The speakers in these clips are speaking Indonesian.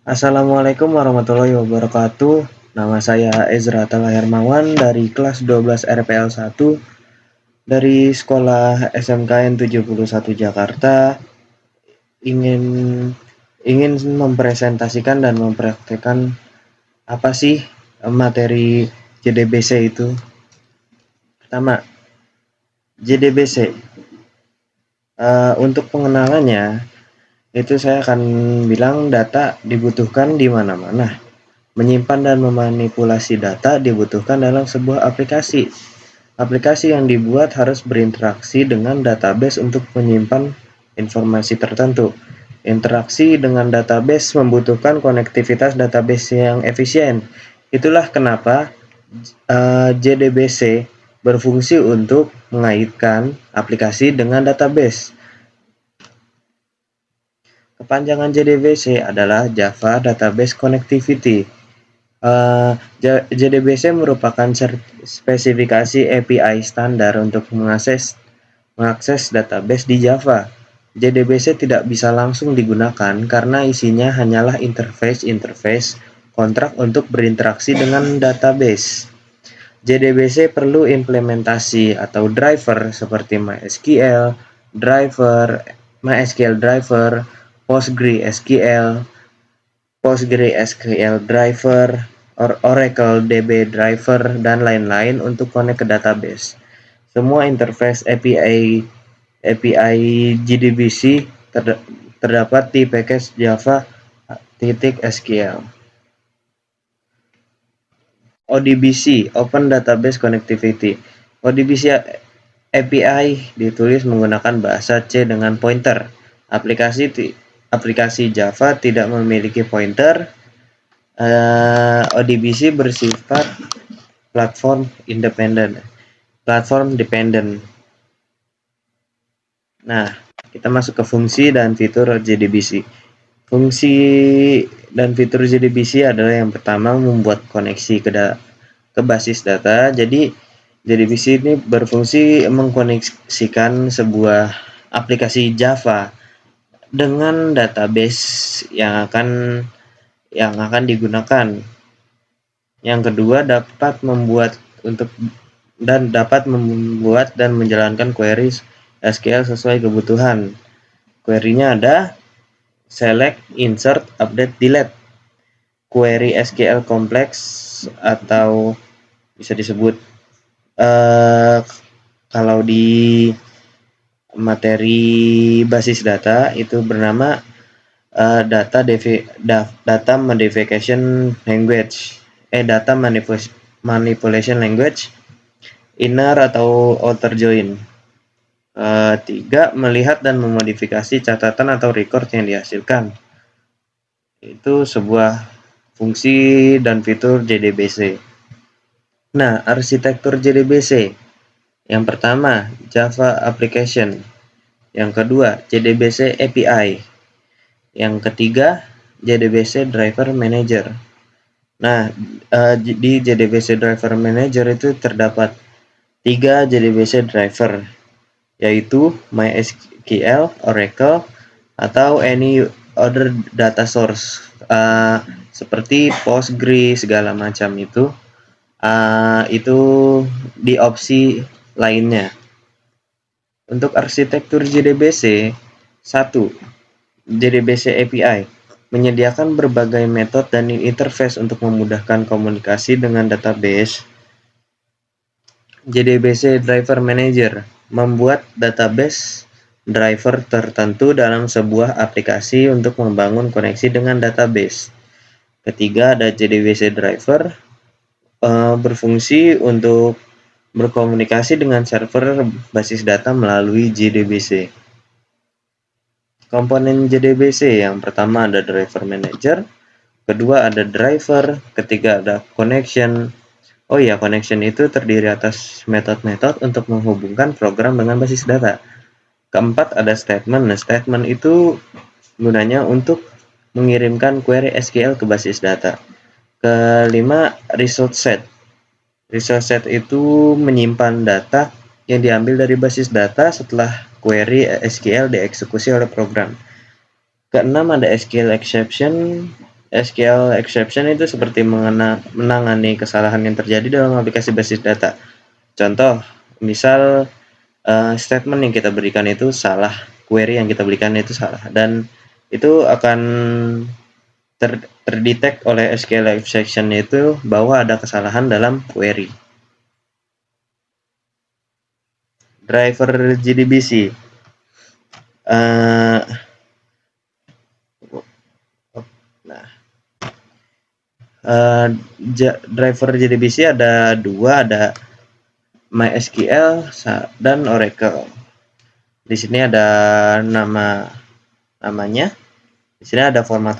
Assalamualaikum warahmatullahi wabarakatuh. Nama saya Ezra Tala Hermawan dari kelas 12 RPL 1 dari Sekolah SMKN 71 Jakarta. Ingin ingin mempresentasikan dan mempraktekkan apa sih materi JDBC itu. Pertama, JDBC. Untuk pengenalannya, itu saya akan bilang data dibutuhkan di mana-mana. Menyimpan dan memanipulasi data dibutuhkan dalam sebuah aplikasi. Aplikasi yang dibuat harus berinteraksi dengan database untuk menyimpan informasi tertentu. Interaksi dengan database membutuhkan konektivitas database yang efisien. Itulah kenapa JDBC berfungsi untuk mengaitkan aplikasi dengan database. Kepanjangan JDBC adalah Java Database Connectivity. JDBC merupakan spesifikasi API standar untuk mengakses database di Java. JDBC tidak bisa langsung digunakan karena isinya hanyalah interface kontrak untuk berinteraksi dengan database. JDBC perlu implementasi atau driver seperti MySQL driver, PostgreSQL driver, Oracle DB driver, dan lain-lain untuk connect ke database. Semua interface API JDBC terdapat di package Java.SQL. ODBC Open Database Connectivity. ODBC API ditulis menggunakan bahasa C dengan pointer. Aplikasi Java tidak memiliki pointer. ODBC bersifat platform dependent. Nah, kita masuk ke fungsi dan fitur JDBC. Fungsi dan fitur JDBC adalah yang pertama membuat koneksi ke basis data. Jadi JDBC ini berfungsi mengkoneksikan sebuah aplikasi Java dengan database yang akan digunakan. Yang kedua, dapat membuat dan menjalankan query SQL sesuai kebutuhan. Query-nya ada select, insert, update, delete. Query SQL complex atau bisa disebut kalau di materi basis data itu bernama data manipulation language, inner atau outer join. 3. Melihat dan memodifikasi catatan atau record yang dihasilkan. Itu sebuah fungsi dan fitur JDBC. Nah, arsitektur JDBC. Yang pertama, Java Application. Yang kedua, JDBC API. Yang ketiga, JDBC Driver Manager. Nah, di JDBC Driver Manager itu terdapat 3 JDBC driver, yaitu MySQL, Oracle, atau any other data source seperti Postgre segala macam itu di opsi lainnya. Untuk arsitektur JDBC, 1. JDBC API menyediakan berbagai metode dan interface untuk memudahkan komunikasi dengan database. JDBC Driver Manager membuat database driver tertentu dalam sebuah aplikasi untuk membangun koneksi dengan database. Ketiga, ada JDBC Driver berfungsi untuk berkomunikasi dengan server basis data melalui JDBC. Komponen JDBC yang pertama ada Driver Manager, kedua ada driver, ketiga ada connection. Connection itu terdiri atas metode-metode untuk menghubungkan program dengan basis data. Keempat ada statement. Nah, statement itu gunanya untuk mengirimkan query SQL ke basis data. Kelima, resource set. Resource set itu menyimpan data yang diambil dari basis data setelah query SQL dieksekusi oleh program. Keenam ada SQL exception. SQL exception itu seperti menangani kesalahan yang terjadi dalam aplikasi basis data. Contoh, misal statement yang kita berikan itu salah, query yang kita berikan itu salah, dan itu akan terdetek oleh SQL exception itu bahwa ada kesalahan dalam query. Driver JDBC. Driver JDBC ada dua, ada MySQL dan Oracle. Di sini ada namanya. Di sini ada format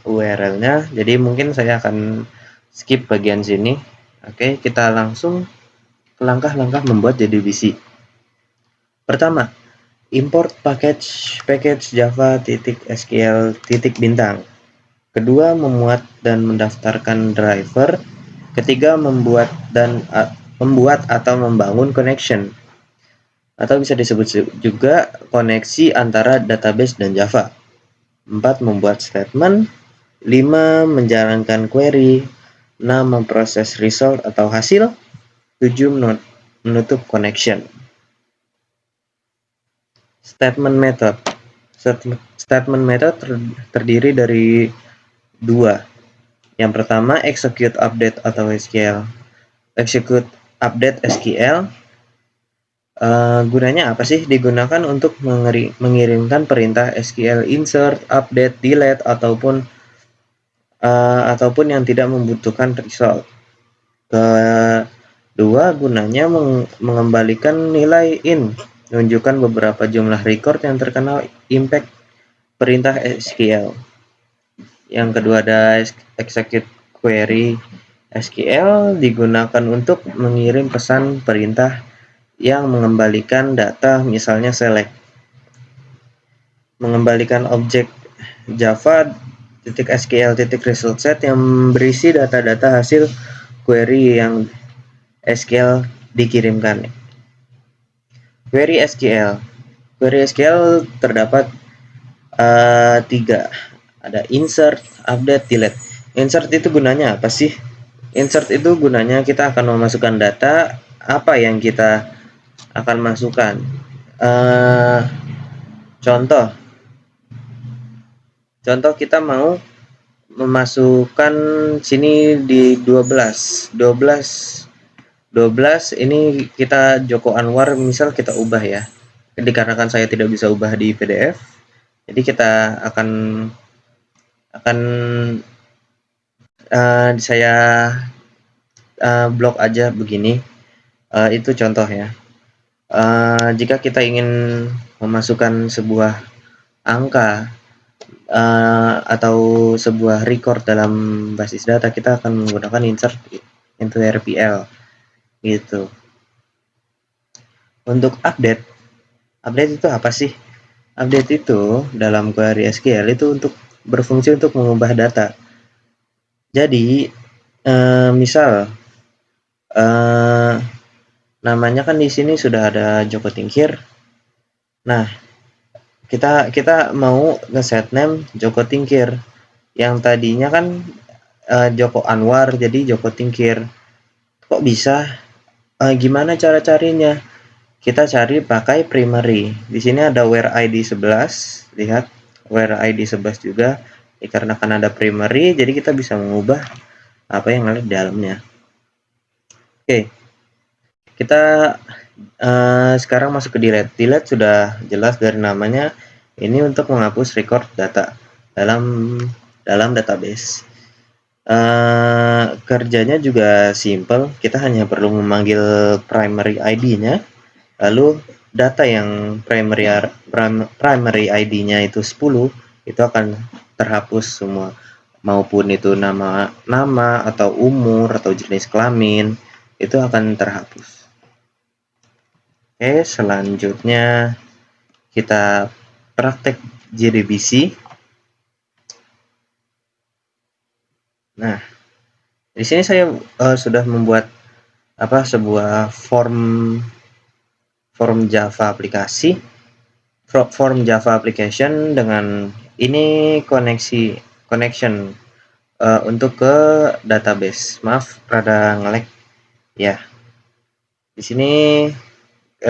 URL-nya. Jadi mungkin saya akan skip bagian sini. Oke, kita langsung ke langkah-langkah membuat JDBC. Pertama, import package java.sql. Kedua, memuat dan mendaftarkan driver. Ketiga, membuat atau membangun connection, atau bisa disebut juga koneksi antara database dan Java. 4. Membuat statement. 5. Menjalankan query. 6. Memproses result atau hasil. 7. Menutup connection. Statement method. Statement method terdiri dari dua. Yang pertama, execute update atau SQL. Execute update SQL gunanya apa sih? Digunakan untuk mengirimkan perintah SQL insert, update, delete, ataupun yang tidak membutuhkan result. Kedua, gunanya mengembalikan nilai in, menunjukkan beberapa jumlah record yang terkena impact perintah SQL. Yang kedua ada execute query SQL, digunakan untuk mengirim pesan perintah yang mengembalikan data, misalnya select. Mengembalikan objek java.sql.result set yang berisi data-data hasil query yang SQL dikirimkan. Query SQL. Query SQL terdapat 3. Ada insert, update, delete. Insert itu gunanya apa sih? Insert itu gunanya kita akan memasukkan data apa yang kita akan masukkan. Contoh kita mau memasukkan sini di 12 ini kita Joko Anwar, misal kita ubah ya. Dikarenakan saya tidak bisa ubah di PDF, jadi kita akan saya blok aja begini. Itu contoh ya. Jika kita ingin memasukkan sebuah angka atau sebuah record dalam basis data, kita akan menggunakan insert into RPL gitu. Untuk update itu apa sih? Update itu dalam query SQL itu untuk berfungsi untuk mengubah data. Jadi misal namanya kan di sini sudah ada Joko Tingkir. Nah, kita mau nge-set name Joko Tingkir. Yang tadinya kan Joko Anwar jadi Joko Tingkir. Kok bisa? Gimana cara carinya? Kita cari pakai primary. Di sini ada where ID 11. Lihat, where ID 11 juga. Dikarenakan ada primary, jadi kita bisa mengubah apa yang ada di dalamnya. Oke. Kita sekarang masuk ke delete. Delete sudah jelas dari namanya. Ini untuk menghapus record data dalam database. Kerjanya juga simple. Kita hanya perlu memanggil primary ID-nya. Lalu data yang primary ID-nya itu 10, itu akan terhapus semua, maupun itu nama atau umur atau jenis kelamin, itu akan terhapus. Oke, selanjutnya kita praktek JDBC. Nah, di sini saya sudah membuat sebuah form Java aplikasi, form Java application dengan ini connection. untuk ke database. Maaf, rada nge-lag ya. Di sini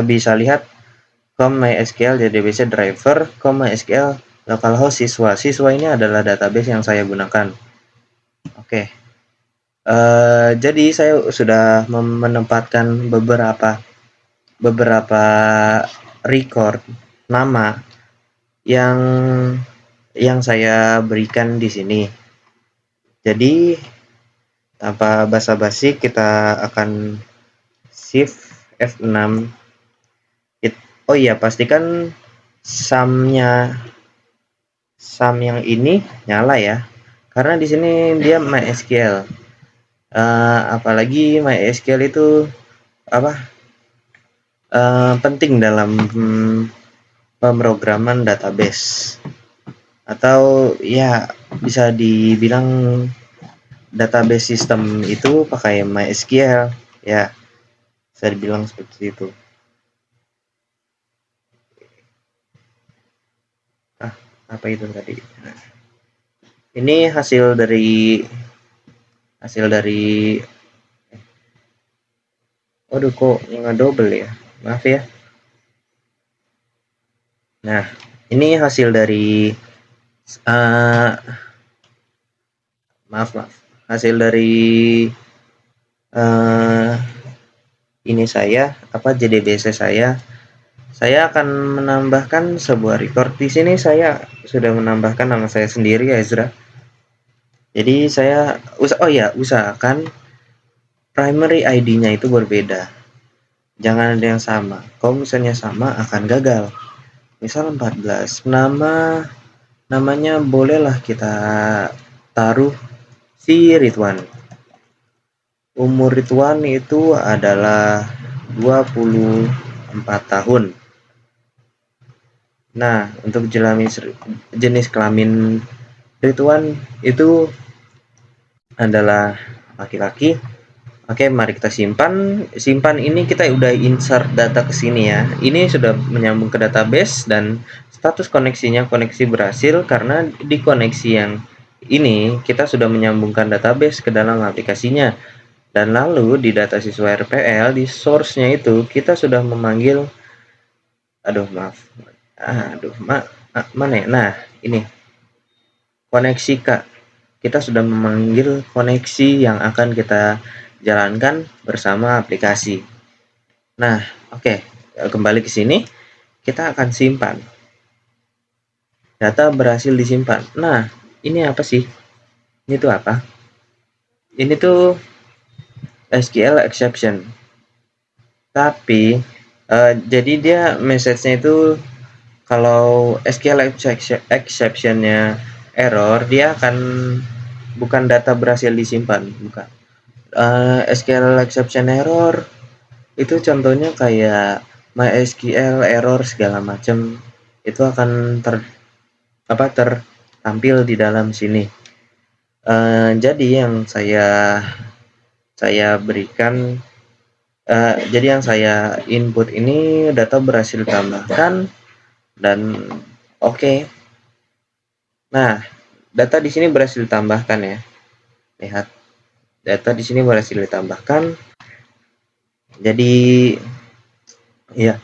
bisa lihat .mysql database driver, .mysql localhost siswa. Siswa ini adalah database yang saya gunakan. Oke. Jadi saya sudah menempatkan beberapa record nama yang saya berikan di sini. Jadi tanpa basa-basi kita akan shift F6. Oh iya, pastikan sum yang ini nyala ya, karena di sini dia MySQL. Apalagi MySQL itu penting dalam pemrograman database, atau ya bisa dibilang database system itu pakai MySQL ya, bisa dibilang seperti itu. Apa itu tadi? Ini hasil dari Waduh, kok nge-double ya, maaf ya. Nah, ini hasil dari hasil dari ini JDBC saya akan menambahkan sebuah record. Di sini saya sudah menambahkan nama saya sendiri, Ezra. Jadi saya usahakan primary ID-nya itu berbeda, jangan ada yang sama. Kalau misalnya sama akan gagal. Misal 14, namanya bolehlah kita taruh si Ridwan. Umur Ridwan itu adalah 24 tahun. Nah, untuk jenis kelamin Ridwan itu adalah laki-laki. Oke, mari kita simpan. Ini kita udah insert data ke sini ya. Ini sudah menyambung ke database dan status koneksinya berhasil karena di koneksi yang ini kita sudah menyambungkan database ke dalam aplikasinya. Dan lalu di data siswa RPL di source-nya itu kita sudah memanggil mana ya? Nah, ini koneksi Kak. Kita sudah memanggil koneksi yang akan kita jalankan bersama aplikasi. Nah, oke, kembali ke sini. Kita akan simpan. Data berhasil disimpan. Nah, ini apa sih? Ini tuh apa? Ini tuh SQL exception. Tapi jadi dia message-nya itu kalau SQL exception-nya error, dia akan bukan data berhasil disimpan, bukan. SQL exception error itu contohnya kayak MySQL error segala macam, itu akan tertampil di dalam sini. Jadi yang saya berikan, jadi yang saya input ini data berhasil ditambahkan dan oke. Nah, data di sini berhasil ditambahkan ya. Lihat, data di sini berhasil ditambahkan. Jadi ya,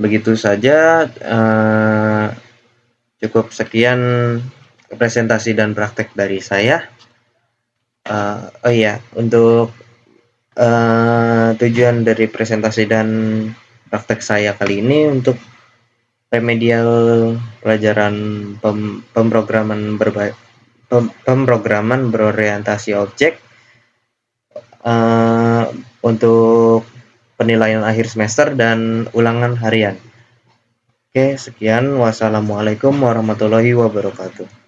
begitu saja. Cukup sekian presentasi dan praktek dari saya. Untuk tujuan dari presentasi dan praktek saya kali ini untuk remedial pelajaran pemrograman berorientasi objek untuk penilaian akhir semester dan ulangan harian. Oke, sekian. Wassalamualaikum warahmatullahi wabarakatuh.